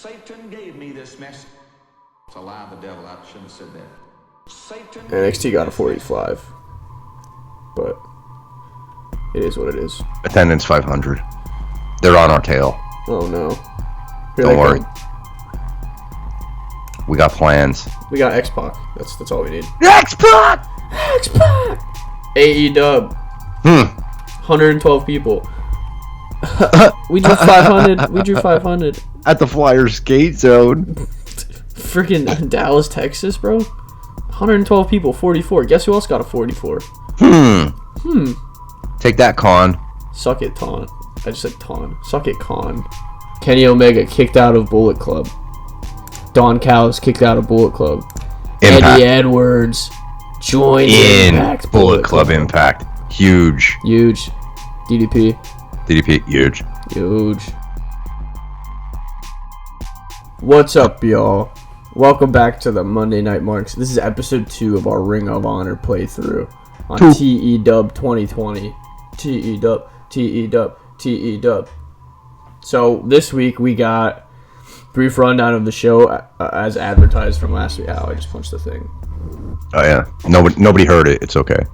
Satan gave me this message. It's a lie of the devil. I shouldn't have said that. Satan. NXT got a 45, but it is what it is. Attendance 500. They're on our tail. Oh no. Don't worry. We got plans. We got X-Pac. That's all we need. X-Pac! X-Pac! AEW. 112 people. We drew 500. We drew 500. At the Flyers skate zone. Freaking Dallas, Texas, bro. 112 people, 44. Guess who else got a 44? Take that, Con. Suck it, Ton. I just said Ton. Suck it, Con. Kenny Omega kicked out of Bullet Club. Don Callis kicked out of Bullet Club. Impact. Eddie Edwards joined Impact. Bullet Club Impact. Huge. Huge. DDP. Huge. Huge. What's up, y'all? Welcome back to the Monday Night Marks. This is episode 2 of our Ring of Honor playthrough on TEW 2020. TEW. So this week we got brief rundown of the show as advertised from last week. Ow, I just punched the thing. Oh yeah. Nobody heard it. It's okay.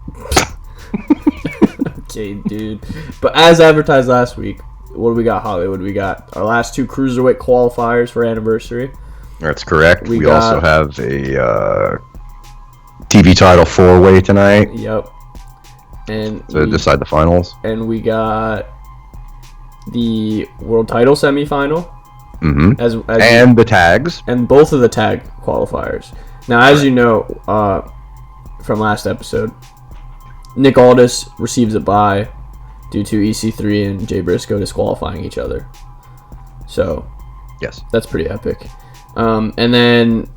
Okay, dude. But as advertised last week, what do we got, Hollywood? We got our last 2 Cruiserweight qualifiers for anniversary. That's correct. We also have a TV title 4-way tonight. Yep. And to decide the finals. And we got the world title semifinal. Mm-hmm. And the tags. And both of the tag qualifiers. Now, as you know, from last episode, Nick Aldis receives a bye due to EC3 and Jay Briscoe disqualifying each other. So, yes, that's pretty epic. And then,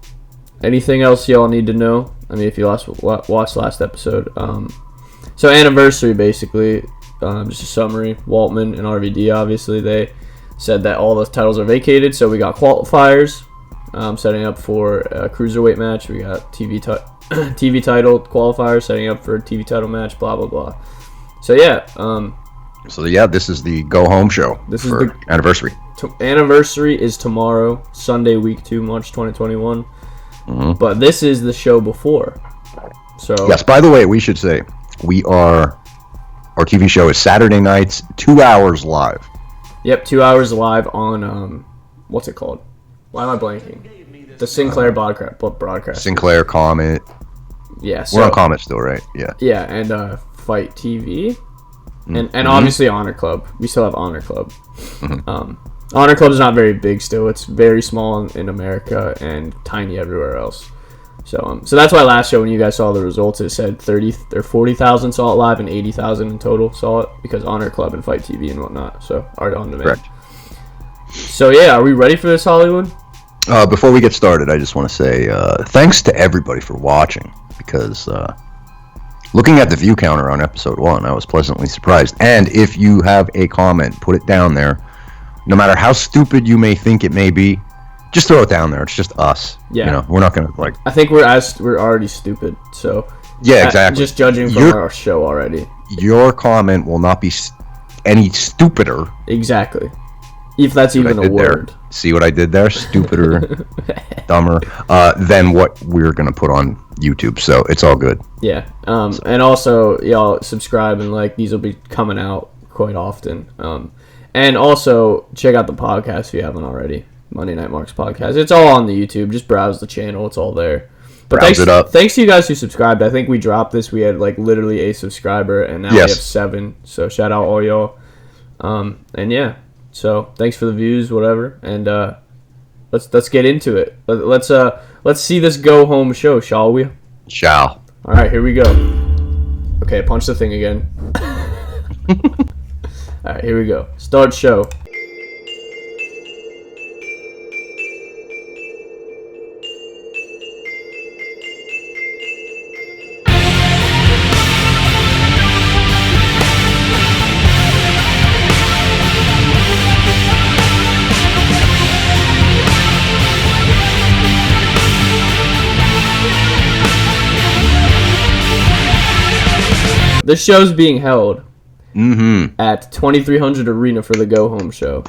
anything else y'all need to know? I mean, if you watched last episode. So, anniversary, basically, just a summary. Waltman and RVD, obviously, they said that all the titles are vacated. So, we got qualifiers setting up for a Cruiserweight match. We got TV title qualifier setting up for a TV title match, blah, blah, blah. So, yeah. This is the go-home show for anniversary. Anniversary is tomorrow, Sunday, week 2, March 2021. Mm-hmm. But this is the show before. So yes, by the way, we should say, our TV show is Saturday nights, 2 hours live. Yep, 2 hours live on, what's it called? Why am I blanking? The Sinclair broadcast. Sinclair, Comet. Yeah, we're on Comet still, right? Yeah. Yeah, and Fight TV. And obviously Honor Club. We still have Honor Club. Honor Club is not very big still. It's very small in America and tiny everywhere else. So that's why last show when you guys saw the results, it said 30 or 40,000 saw it live and 80,000 in total saw it because Honor Club and Fight TV and whatnot. So are on demand. Correct. So yeah, are we ready for this, Hollywood? Before we get started, I just want to say thanks to everybody for watching because looking at the view counter on episode 1, I was pleasantly surprised. And if you have a comment, put it down there. No matter how stupid you may think it may be, just throw it down there. It's just us. Yeah. You know, we're not going to I think we're already stupid. So yeah, exactly. Just judging from our show already. Your comment will not be any stupider. Exactly. If that's even a word. There. See what I did there? Stupider, dumber, than what we're going to put on YouTube. So it's all good. Yeah. And also, y'all subscribe and like. These will be coming out quite often. And also, check out the podcast if you haven't already. Monday Night Marks podcast. It's all on the YouTube. Just browse the channel. It's all there. But thanks to you guys who subscribed. I think we dropped this. We had like literally a subscriber, and now we have 7. So shout out all y'all. And yeah. So thanks for the views, whatever. And let's get into it. Let's see this go home show, shall we? Shall. All right, here we go. Okay, punch the thing again. All right, here we go. Start show. This show's being held at 2300 Arena for the Go Home show.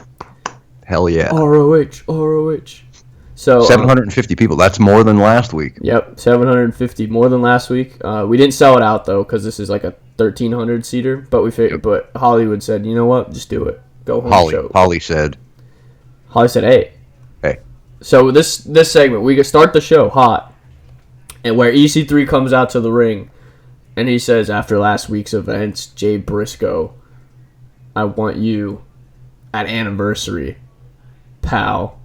Hell yeah. ROH. So 750 people. That's more than last week. Yep, 750 more than last week. We didn't sell it out though because this is like a 1,300 seater. But but Hollywood said, you know what, just do it. Go home. Holly said, hey. So this segment, we can start the show hot, and where EC3 comes out to the ring, and he says, after last week's events, Jay Briscoe, I want you at anniversary, pal.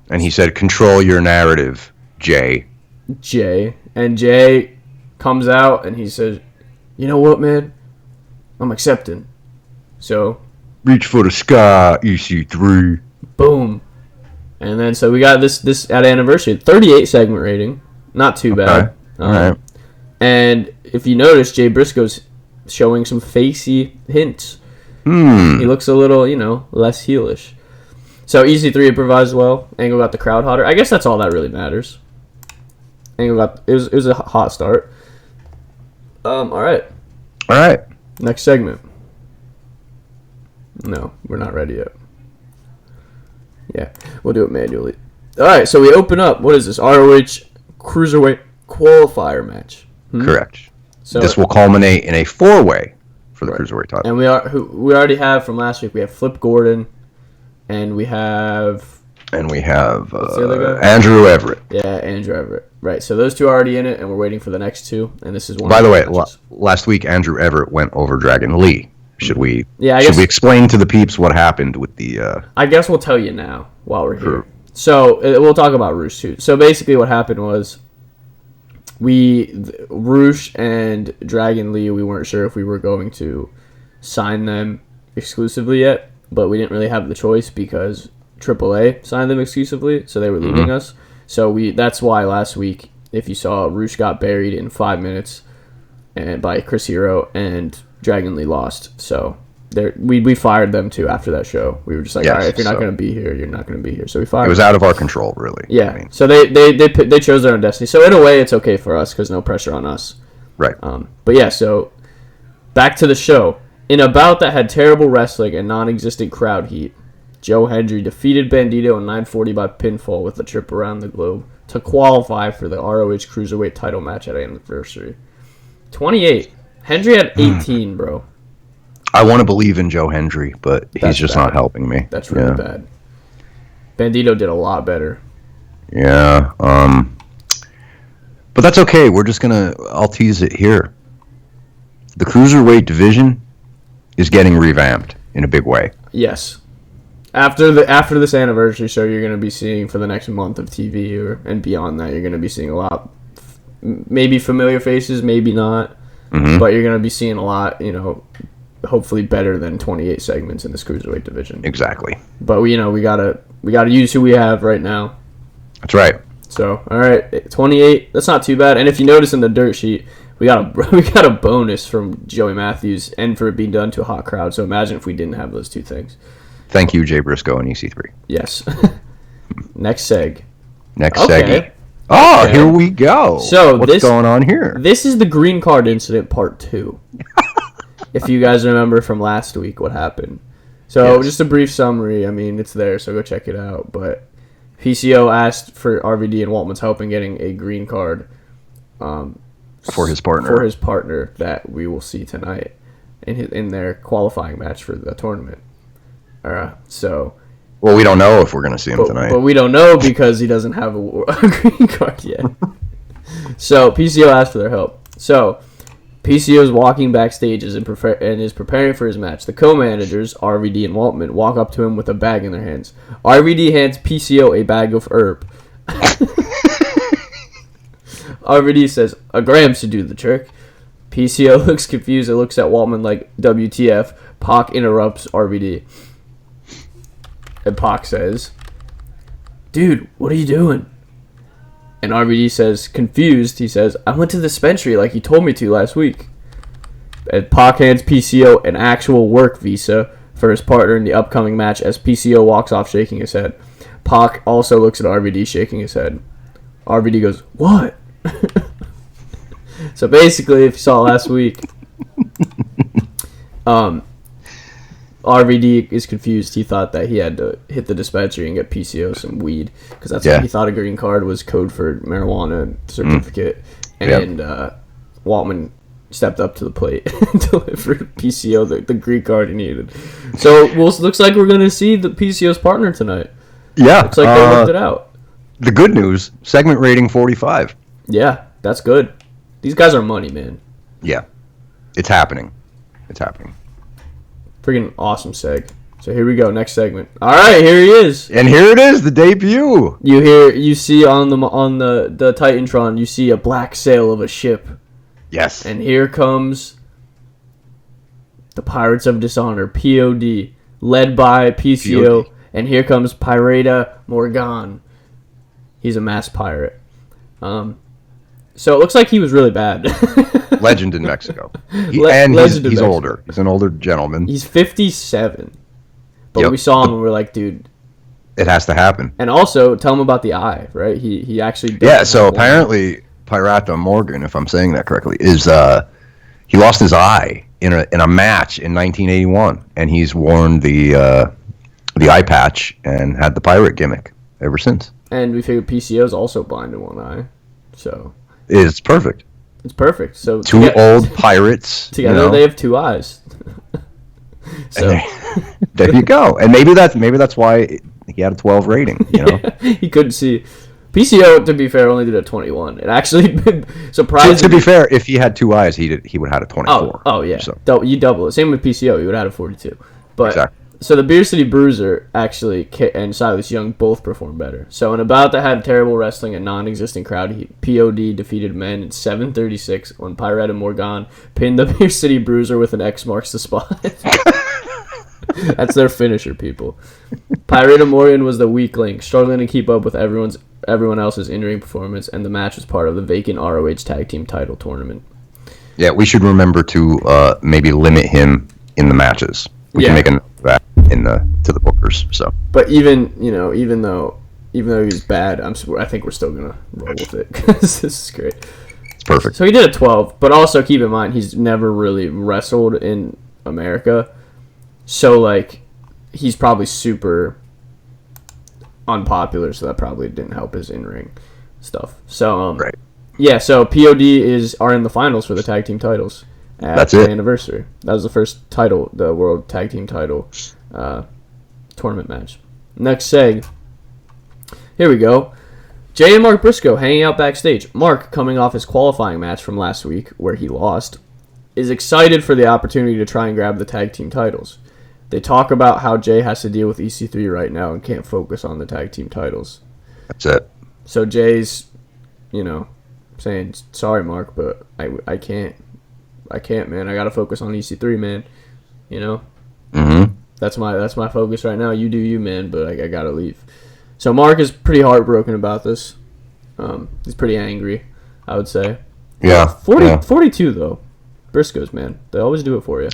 and he said, control your narrative, Jay. And Jay comes out and he says, you know what, man? I'm accepting. So Reach for the sky, EC3. Boom. And then so we got this at anniversary, 38 segment rating, not too bad. All right. And if you notice, Jay Briscoe's showing some facey hints. He looks a little, less heelish. So EC3 improvised well. Angle got the crowd hotter. I guess that's all that really matters. Angle got it was a hot start. All right. Next segment. No, we're not ready yet. Yeah, we'll do it manually. All right, so we open up. What is this? ROH Cruiserweight Qualifier match. Correct. So this will culminate in a 4-way for the Cruiserweight title. And we already have from last week. We have Flip Gordon, and we have Andrew Everett. Yeah, Andrew Everett. Right. So those two are already in it, and we're waiting for the next two. And this is one. By the way, last week Andrew Everett went over Dragon Lee. Should we? Yeah. Should we explain to the peeps what happened with the? I guess we'll tell you now while we're here. So we'll talk about Roosh too. So basically, what happened was, Roosh and Dragon Lee, we weren't sure if we were going to sign them exclusively yet, but we didn't really have the choice because AAA signed them exclusively, so they were leaving us. So that's why last week, if you saw, Roosh got buried in 5 minutes and by Chris Hero, and Dragon Lee lost. So we fired them too after that show. We were just like, all right, if you're not going to be here, you're not going to be here. So we fired them. It was out of our control, really. Yeah. I mean. So they chose their own destiny. So in a way, it's okay for us because no pressure on us. Right. But yeah, so back to the show. In a bout that had terrible wrestling and non-existent crowd heat, Joe Hendry defeated Bandito in 940 by pinfall with a trip around the globe to qualify for the ROH Cruiserweight title match at anniversary. 28. Hendry had 18, bro. I want to believe in Joe Hendry, but he's just not helping me. That's really bad. Bandito did a lot better. Yeah. But that's okay. We're just I'll tease it here. The Cruiserweight division is getting revamped in a big way. Yes. After this anniversary show, you're going to be seeing for the next month of TV and beyond that, you're going to be seeing a lot, maybe familiar faces, maybe not, but you're going to be seeing a lot, hopefully better than 28 segments in this Cruiserweight division. Exactly. But we gotta use who we have right now. That's right. So all right, 28. That's not too bad. And if you notice in the dirt sheet, we got a bonus from Joey Matthews and for it being done to a hot crowd. So imagine if we didn't have those two things. Thank you, Jay Briscoe and EC3. Yes. Next seg. Seggy. Oh, here we go. So what's going on here? This is the green card incident part 2. If you guys remember from last week what happened. So just a brief summary. I mean, it's there, so go check it out. But PCO asked for RVD and Waltman's help in getting a green card for his partner. For his partner that we will see tonight in their qualifying match for the tournament. Well, we don't know if we're going to see him tonight. But we don't know because he doesn't have a green card yet. So PCO asked for their help. So PCO is walking backstage and is preparing for his match. The co-managers, RVD and Waltman, walk up to him with a bag in their hands. RVD hands PCO a bag of herb. RVD says, a gram should do the trick. PCO looks confused and looks at Waltman like, WTF. Pac interrupts RVD. And Pac says, dude, what are you doing? And RVD says, confused, he says, I went to the dispensary like you told me to last week. And Pac hands PCO an actual work visa for his partner in the upcoming match as PCO walks off shaking his head. Pac also looks at RVD shaking his head. RVD goes, what? So basically, if you saw last week, RVD is confused. He thought that he had to hit the dispensary and get PCO some weed because that's what he thought a green card was code for marijuana certificate. And Waltman stepped up to the plate and delivered PCO the green card he needed. So looks like we're going to see the PCO's partner tonight. Yeah. Looks like they worked it out. The good news, segment rating 45. Yeah, that's good. These guys are money, man. Yeah. It's happening. It's happening. Freaking awesome seg. So here we go, next segment. All right, here he is. And here it is, the debut. You see on the Titantron, you see a black sail of a ship. Yes. And here comes the Pirates of Dishonor, POD, led by PCO. POD. And here comes Pirata Morgan. He's a masked pirate. So it looks like he was really bad. Legend in Mexico. He's older. He's an older gentleman. He's 57. But we saw him and we're like, dude. It has to happen. And also, tell him about the eye, right? He actually... so apparently, Pirata Morgan, if I'm saying that correctly, is he lost his eye in a match in 1981. And he's worn the eye patch and had the pirate gimmick ever since. And we figured PCO is also blind in one eye. So... It's perfect. It's perfect. So two old pirates together, they have two eyes. So there you go. And maybe that's why he had a 12 rating. You know, he couldn't see. PCO, to be fair, only did a 21. It actually surprised. To be fair, if he had two eyes, he would have had a 24. Oh yeah. So. You double it. Same with PCO. He would have had a 42. But exactly. So the Beer City Bruiser actually and Silas Young both performed better. So in a bout that had terrible wrestling and non-existent crowd, POD defeated men in 7:36 when Pirata Morgan pinned the Beer City Bruiser with an X marks the spot. That's their finisher, people. Pirata Morgan was the weak link, struggling to keep up with everyone else's in-ring performance, and the match was part of the vacant ROH Tag Team title tournament. Yeah, we should remember to maybe limit him in the matches. We can make a note of that to the bookers. So, but even though he's bad, I think we're still gonna roll with it because this is great. It's perfect. So he did a 12, but also keep in mind he's never really wrestled in America, so like he's probably super unpopular, so that probably didn't help his in-ring stuff. So right. Yeah, so POD are in the finals for the tag team titles. That's the anniversary. That was the first title, the World Tag Team title tournament match. Next seg. Here we go. Jay and Mark Briscoe hanging out backstage. Mark, coming off his qualifying match from last week, where he lost, is excited for the opportunity to try and grab the tag team titles. They talk about how Jay has to deal with EC3 right now and can't focus on the tag team titles. That's it. So Jay's, saying, sorry, Mark, but I can't. I can't, man. I gotta focus on EC3, man. Mm-hmm. That's my focus right now. You do you, man. But I gotta leave. So Mark is pretty heartbroken about this. He's pretty angry, I would say. Yeah. 42 though. Briscoes, man. They always do it for you.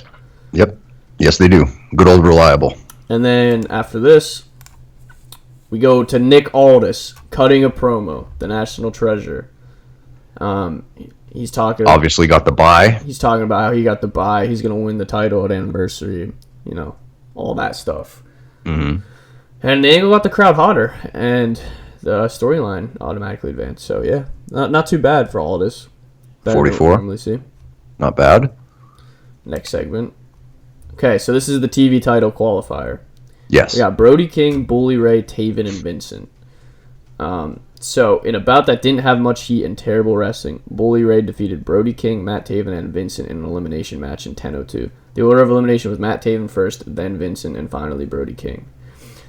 Yep. Yes, they do. Good old reliable. And then after this, we go to Nick Aldis cutting a promo, the National Treasure. He's talking. Obviously got the bye. He's talking about how he got the bye. He's gonna win the title at Anniversary. All that stuff. Mm-hmm. And the angle got the crowd hotter, and the storyline automatically advanced. So yeah, not too bad for all this. 44. Normally see. Not bad. Next segment. Okay, so this is the TV title qualifier. Yes. We got Brody King, Bully Ray, Taven, and Vincent. So, in a bout that didn't have much heat and terrible wrestling, Bully Ray defeated Brody King, Matt Taven, and Vincent in an elimination match in 10:02. The order of elimination was Matt Taven first, then Vincent, and finally Brody King.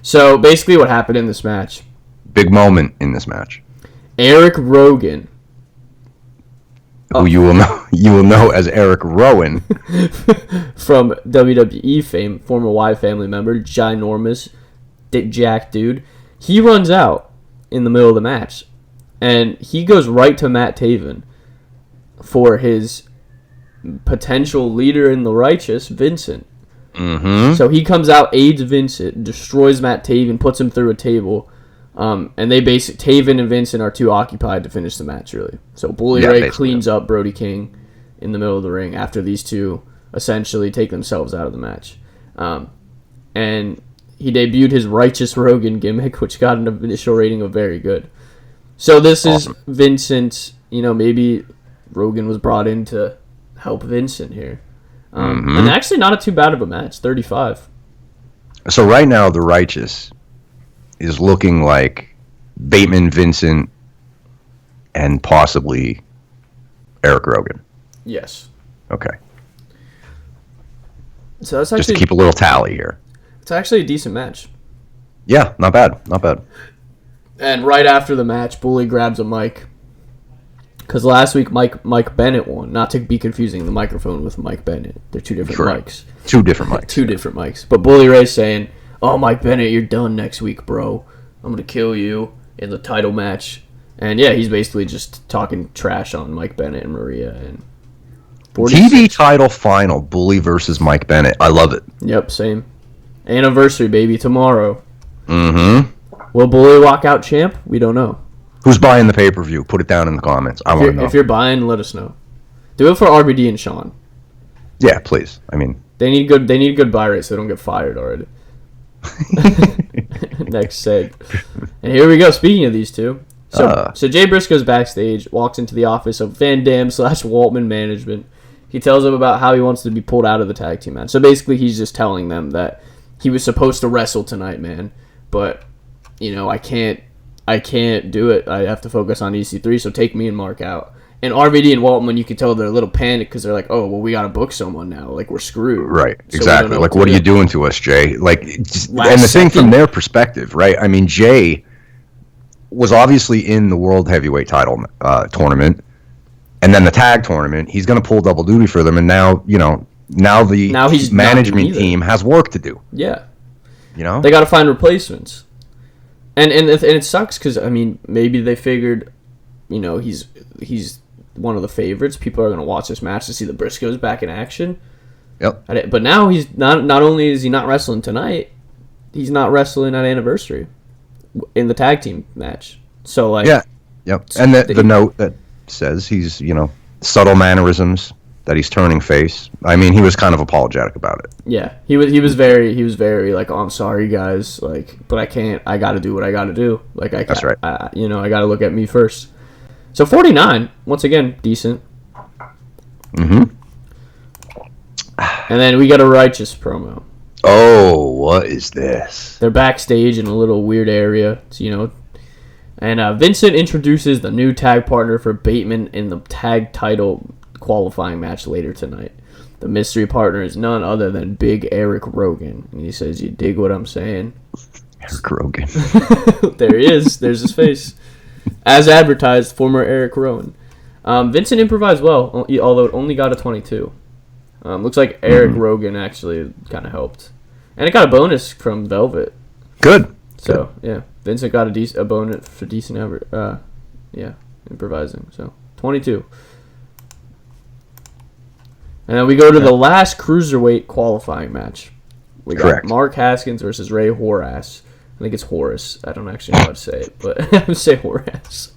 So, basically what happened in this match. Big moment in this match. Eric Rogan. Who you will know as Eric Rowan. From WWE fame, former Y family member, ginormous, Dick Jack dude. He runs out in the middle of the match, and he goes right to Matt Taven for his potential leader in the righteous, Vincent. Mm-hmm. So he comes out, aids Vincent, destroys Matt Taven, puts him through a table, and Taven and Vincent are too occupied to finish the match, really. So Bully Ray cleans up Brody King in the middle of the ring after these two essentially take themselves out of the match. and he debuted his Righteous Rogan gimmick, which got an initial rating of very good. So this Awesome. is Vincent. Maybe Rogan was brought in to help Vincent here. And actually not too bad of a match, 35. So right now, the Righteous is looking like Bateman, Vincent, and possibly Eric Rogan. Yes. Okay. So that's Just to actually keep a little tally here. it's actually a decent match. Yeah, not bad. Not bad. And right after the match, Bully grabs a mic. Because last week, Mike Bennett won. Not to be confusing the microphone with Mike Bennett. They're two different Correct. mics. Two different mics. Two different mics. But Bully Ray's saying, "Oh, Mike Bennett, you're done next week, bro. I'm going to kill you in the title match." And yeah, he's basically just talking trash on Mike Bennett and Maria. And 46. TV title final, Bully versus Mike Bennett. I love it. Yep, same. Anniversary, baby, tomorrow. Mm-hmm. Will Bully walk out champ? We don't know. Who's buying the pay-per-view? Put it down in the comments. I want to know. If you're buying, let us know. Do it for RBD and Sean. Yeah, please. I mean, They need good buy rates so they don't get fired already. Next seg. And here we go. Speaking of these two. So Jay Briscoe's backstage, walks into the office of Van Dam / Waltman Management. He tells them about how he wants to be pulled out of the tag team match. So basically he's just telling them that he was supposed to wrestle tonight, man. But, I can't do it. I have to focus on EC3, so take me and Mark out. And RVD and Waltman, you can tell they're a little panicked because they're like, oh, well, we got to book someone now. Like, we're screwed. right, So exactly. Like, what are you doing to us, Jay? Like, and the thing from their perspective, right? I mean, Jay was obviously in the World Heavyweight title tournament, and then the tag tournament. He's going to pull double duty for them, and now the management team has work to do. Yeah. They got to find replacements. And it sucks because, maybe they figured, he's one of the favorites. People are going to watch this match to see the Briscoes back in action. Yep. But now he's not only is he not wrestling tonight, he's not wrestling at Anniversary in the tag team match. So, like... Yeah. Yep. And the note that says he's, subtle mannerisms, that he's turning face. I mean, he was kind of apologetic about it. Yeah, he was very like, oh, I'm sorry guys, like, but I can't. I got to do what I got to do. Like, That's right. I got to look at me first. So 49, once again, decent. Mm-hmm. And then we got a Righteous promo. Oh, what is this? They're backstage in a little weird area, and Vincent introduces the new tag partner for Bateman in the tag title qualifying match later tonight. The mystery partner is none other than Big Eric Rogan. And he says, you dig what I'm saying? Eric Rogan. There he is. There's his face. As advertised, former Eric Rowan. Vincent improvised well, although it only got a 22. Looks like Eric Rogan actually kind of helped. And it got a bonus from Velvet. Good. So, yeah. Vincent got a bonus for decent improvising. So, 22. And then we go to the last Cruiserweight qualifying match. We got Mark Haskins versus Ray Joras. I think it's Horace. I don't actually know how to say it, but I would say Horace.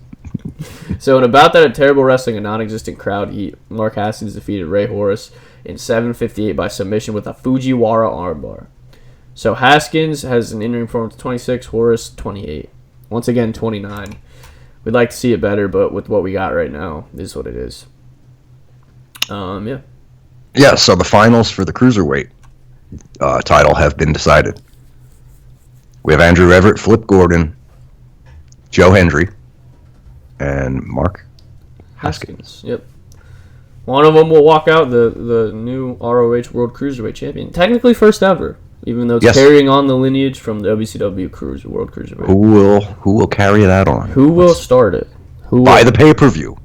So in about that terrible wrestling, a non-existent crowd heat, Mark Haskins defeated Ray Horace in 7:58 by submission with a Fujiwara armbar. So Haskins has an in-ring form of 26, Horace 28. Once again, 29. We'd like to see it better, but with what we got right now, this is what it is. Yeah. Yeah, so the finals for the Cruiserweight title have been decided. We have Andrew Everett, Flip Gordon, Joe Hendry, and Mark Haskins. Yep. One of them will walk out the new ROH World Cruiserweight Champion. Technically first ever, even though it's carrying on the lineage from the WCW World Cruiserweight. Who will carry that on? Who will start it? Buy the pay-per-view.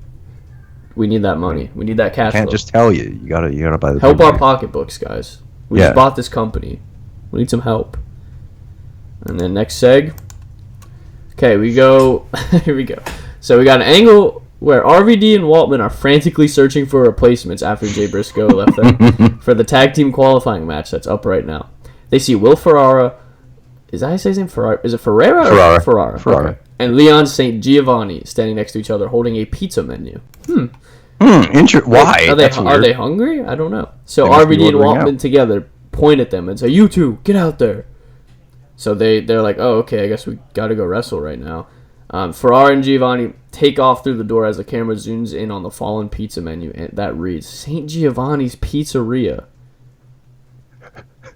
We need that money. We need that cash flow. Can't just tell you. You gotta buy the help pay-per-view. our pocketbooks, guys. We just bought this company. We need some help. And then next seg. Okay, we go. Here we go. So we got an angle where RVD and Waltman are frantically searching for replacements after Jay Briscoe left them for the tag team qualifying match that's up right now. They see Will Ferrara. Is that how you say his name? Ferrara? Is it Ferrara? Ferrara. Okay. And Leon St. Giovanni standing next to each other holding a pizza menu. Why? Are they hungry? I don't know. So They must be RVD and ordering Waltman out. together point at them and say, "You two, get out there." So they're like, "Oh, okay, I guess we got to go wrestle right now." Ferrara and Giovanni take off through the door as the camera zooms in on the fallen pizza menu, and that reads St. Giovanni's Pizzeria.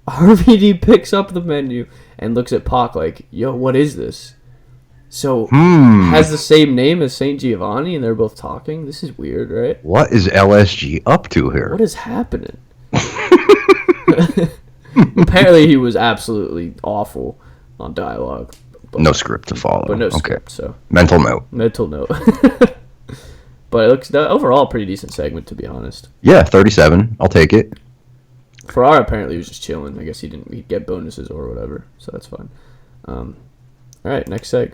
RVD picks up the menu and looks at Pac like, "Yo, what is this?" So, has the same name as St. Giovanni, and they're both talking? This is weird, right? What is LSG up to here? What is happening? Apparently, he was absolutely awful on dialogue. No script to follow. But no script, so. Mental note. But it looks overall a pretty decent segment, to be honest. Yeah, 37. I'll take it. Ferrara apparently was just chilling. I guess he'd get bonuses or whatever, so that's fine. All right, next seg.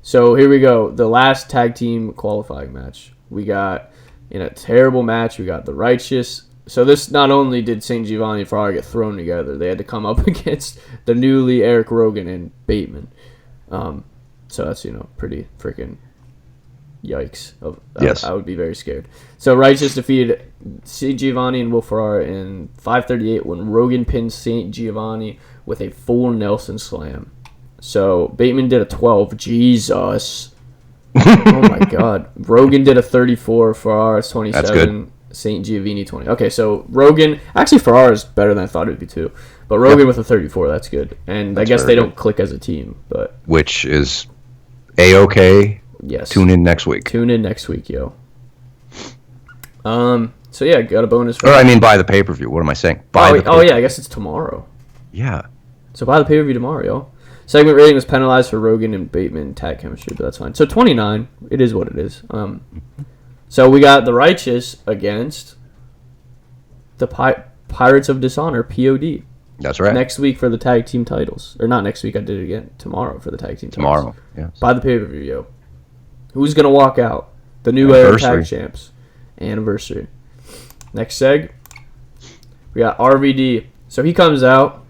So here we go. The last tag team qualifying match. We got, in a terrible match, we got the Righteous. So this, not only did St. Giovanni and Ferrara get thrown together, they had to come up against the newly Eric Rogan and Bateman. So that's, pretty freaking yikes. Yes. I would be very scared. So Righteous defeated St. Giovanni and Will Ferrara in 5:38 when Rogan pinned St. Giovanni with a full Nelson slam. So Bateman did a 12. Jesus. Oh my God. Rogan did a 34. Ferrara's 27. That's good. St. Giovanni 20. Okay, so Rogan. Actually, Ferrara's better than I thought it would be too. But Rogan with a 34. That's good. And I guess they don't click as a team, but which is A-okay. Yes. Tune in next week. Tune in next week, yo. So yeah, got a bonus for. Or I mean, buy the pay-per-view. What am I saying? Yeah, I guess it's tomorrow. Yeah. So buy the pay-per-view tomorrow, yo. Segment rating was penalized for Rogan and Bateman tag chemistry, but that's fine. So 29, it is what it is. So we got the Righteous against the Pirates of Dishonor, POD. That's right. Next week for the tag team titles. Or not next week, I did it again. Tomorrow for the tag team titles. Tomorrow, yeah. Buy the pay-per-view, yo. Who's going to walk out? The new era tag champs. Anniversary. Next seg. We got RVD. So he comes out.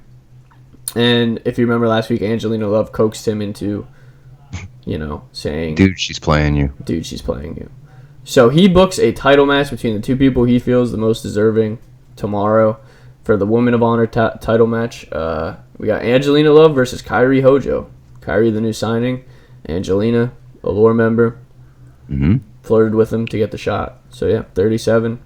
And if you remember last week, Angelina Love coaxed him into, saying... Dude, she's playing you. Dude, she's playing you. So he books a title match between the two people he feels the most deserving tomorrow for the Women of Honor title match. We got Angelina Love versus Kyrie Hojo. Kyrie, the new signing. Angelina, a lore member. Flirted with him to get the shot. So, yeah, 37.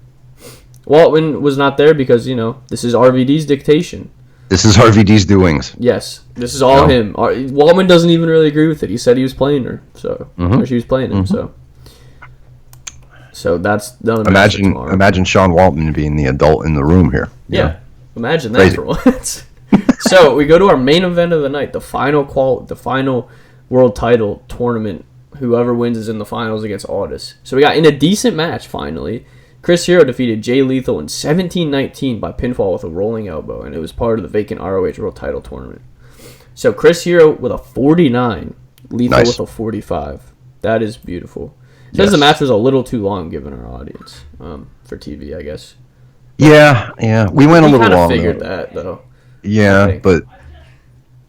Waltman was not there because, this is RVD's dictation. This is RVD's doings. Yes, this is all him. Waltman doesn't even really agree with it. He said he was playing her, or she was playing him. So that's another. Imagine Sean Waltman being the adult in the room here. Yeah, imagine that for once. So we go to our main event of the night, the final world title tournament. Whoever wins is in the finals against Aldis. So we got in a decent match finally. Chris Hero defeated Jay Lethal in 17-19 by pinfall with a rolling elbow, and it was part of the vacant ROH World Title Tournament. So Chris Hero with a 49, Lethal with a 45. That is beautiful. Says the match was a little too long given our audience for TV, I guess. Yeah. We went a little long. We figured that, though. Yeah, but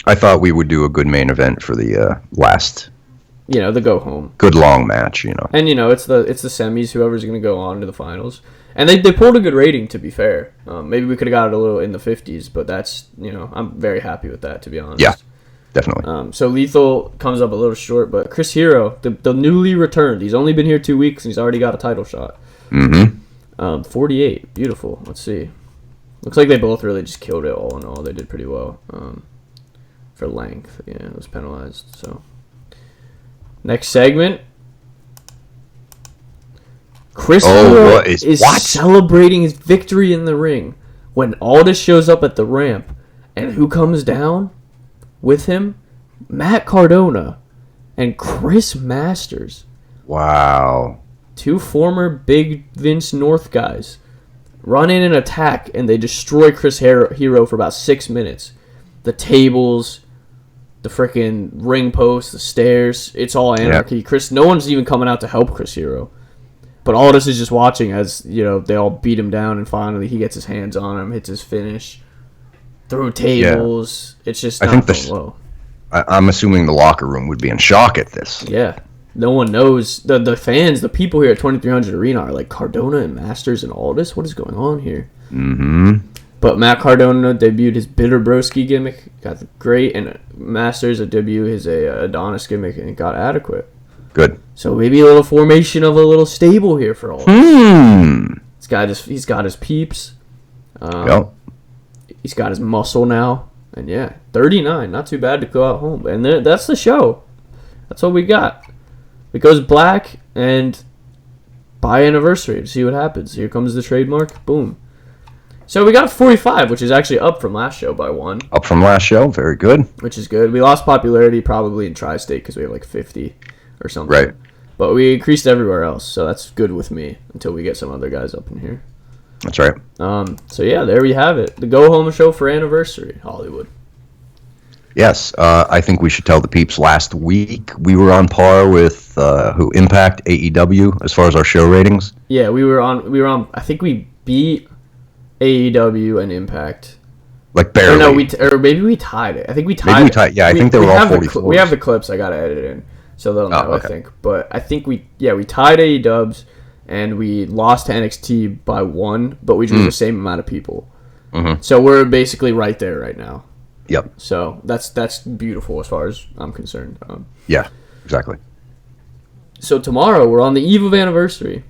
I thought we would do a good main event for the last... the go home. Good long match, And it's the semis, whoever's going to go on to the finals. And they pulled a good rating, to be fair. Maybe we could have got it a little in the 50s, but that's, I'm very happy with that, to be honest. Yeah, definitely. So Lethal comes up a little short, but Chris Hero, the newly returned, he's only been here 2 weeks and he's already got a title shot. 48, beautiful. Let's see. Looks like they both really just killed it all in all. They did pretty well for length. Yeah, it was penalized, so... Next segment. Chris Hero is celebrating his victory in the ring when Aldis shows up at the ramp. And who comes down with him? Matt Cardona and Chris Masters. Wow. Two former Big Vince North guys run in and attack, and they destroy Chris Hero for about 6 minutes. The tables... the freaking ring post, the stairs, it's all anarchy. Yep. No one's even coming out to help Chris Hero. But Aldis is just watching as, they all beat him down, and finally he gets his hands on him, hits his finish, through tables. Yeah. It's just not going well. I'm assuming the locker room would be in shock at this. Yeah. No one knows. The fans, the people here at 2300 Arena are like, Cardona and Masters and Aldis? What is going on here? But Matt Cardona debuted his Bitter Broski gimmick, got the great, and Masters debuted his Adonis gimmick, and it got adequate. Good. So maybe a little formation of a little stable here for all. He's got his peeps. Yep. He's got his muscle now, and yeah, 39, not too bad to go out home. And that's the show. That's what we got. It goes black and by anniversary to see what happens. Here comes the trademark. Boom. So we got a 45, which is actually up from last show by 1. Up from last show. Very good. Which is good. We lost popularity probably in Tri-State because we have like 50 or something. Right. But we increased everywhere else, so that's good with me until we get some other guys up in here. That's right. So yeah, there we have it. The go home show for anniversary, Hollywood. Yes, I think we should tell the peeps. Last week we were on par with Impact, AEW as far as our show ratings. Yeah, we were on. I think we beat AEW and Impact. Like barely. Or maybe we tied it. I think we tied. Maybe we tied. Yeah, I think they were all 44. We have the clips. I gotta edit in, so they'll know. Okay. I think, but I think we tied AEW's and we lost to NXT by 1, but we drew the same amount of people. Mm-hmm. So we're basically right there right now. Yep. So that's beautiful as far as I'm concerned. Yeah, exactly. So tomorrow we're on the eve of anniversary.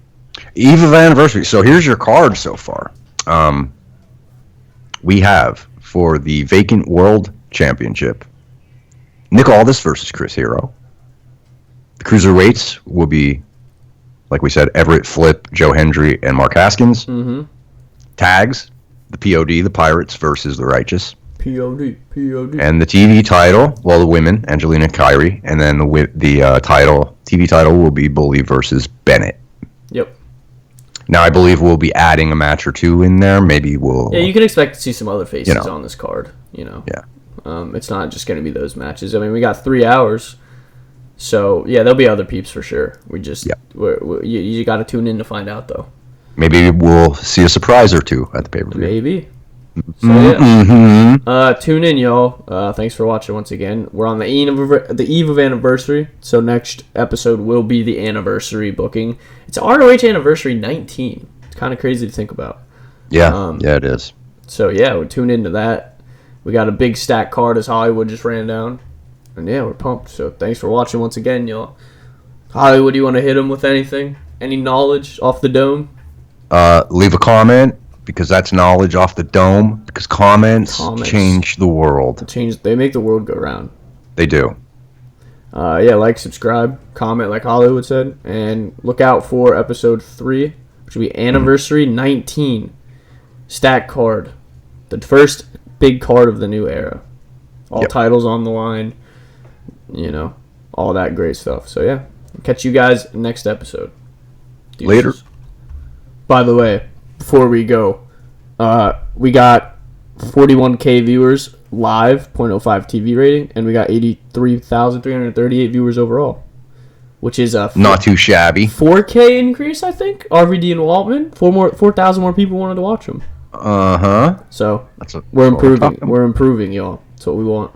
Eve of anniversary. So here's your card so far. We have for the vacant world championship, Nick Aldis versus Chris Hero. The cruiserweights will be, like we said, Everett Flip, Joe Hendry, and Mark Haskins. Mm-hmm. Tags, the POD, the Pirates versus the Righteous. POD. And the TV title, well, the women, Angelina, Kyrie, and then the TV title will be Bully versus Bennett. Yep. Now, I believe we'll be adding a match or two in there. Maybe we'll... Yeah, you can expect to see some other faces on this card, Yeah. It's not just going to be those matches. I mean, we got 3 hours. So, yeah, there'll be other peeps for sure. We just... Yeah. You got to tune in to find out, though. Maybe we'll see a surprise or two at the pay-per-view. Maybe. So, yeah. Tune in, y'all. Thanks for watching once again. We're on the eve of anniversary, so next episode will be the anniversary booking. It's ROH anniversary 19. It's kind of crazy to think about. Yeah, it is. So, yeah, we'll tune into that. We got a big stack card as Hollywood just ran down. And, yeah, we're pumped. So, thanks for watching once again, y'all. Hollywood, you want to hit them with anything? Any knowledge off the dome? Leave a comment. Because that's knowledge off the dome. Because comments change the world. They make the world go round. They do. Yeah, like, subscribe, comment, like Hollywood said, and look out for episode 3, which will be anniversary 19. Stack card, the first big card of the new era. All titles on the line. All that great stuff. So yeah, catch you guys next episode. Later. By the way, before we go, we got 41K viewers live, 0.05 TV rating, and we got 83,338 viewers overall, which is a not too shabby 4K increase, I think. RVD and Waltman, 4,000 more people wanted to watch them. So we're improving. We're improving, y'all. That's what we want.